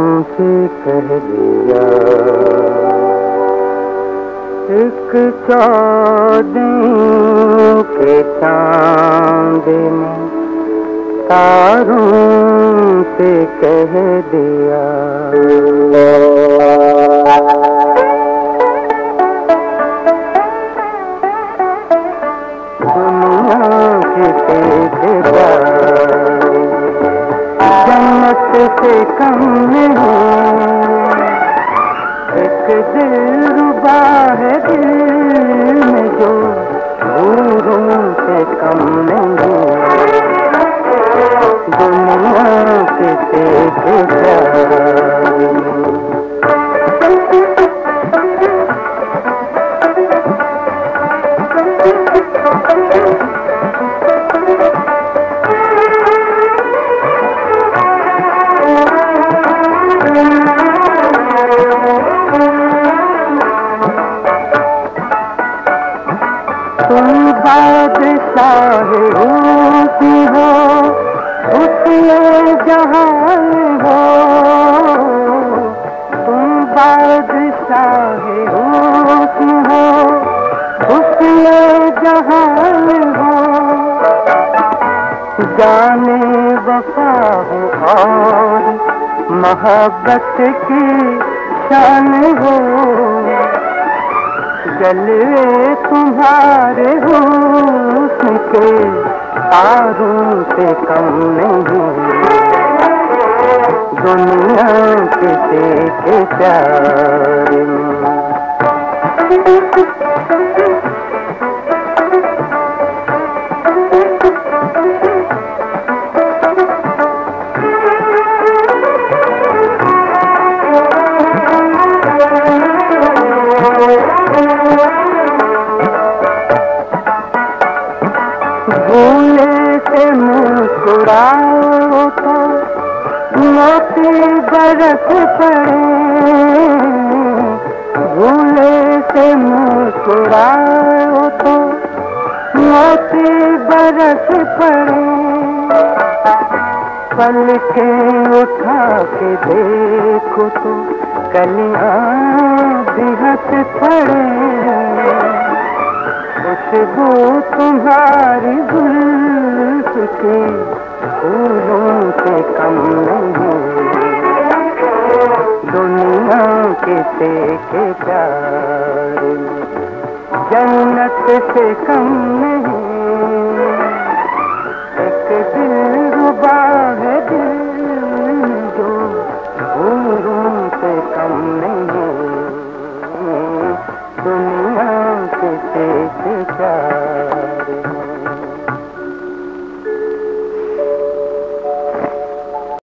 तुमसे कह दिया एक चौदह के चांद ने तारों से कह दिया दुनिया किसे जन्नत से कम नहीं, एक दिलरुबा है दिल में जो हूरों से कम नहीं। दुनिया किसे तुम बादशाह रूसी हो, उसमें जहान हो। तुम बादशाह रूसी हो, उसमें जहान हो। जाने वफा हो और मोहब्बत की शान हो। जलवे तुम्हारे हुस्न के तारों से कम नहीं। दुनिया किसे के प्यार में भूले से मुस्कुराओ तो मोती बरस पड़े। भूले से मुस्कुराओ तो मोती बरस पड़े। पलकें उठा के देखो तो कलियां भी हंस पड़े। खुशबू तुम्हारी जुल्फ की फूलों से कम नहीं। दुनिया किसे के प्यार में जन्नत से कम नहीं। एक दिलरुबा है दिल जो हूरों से कम नहीं।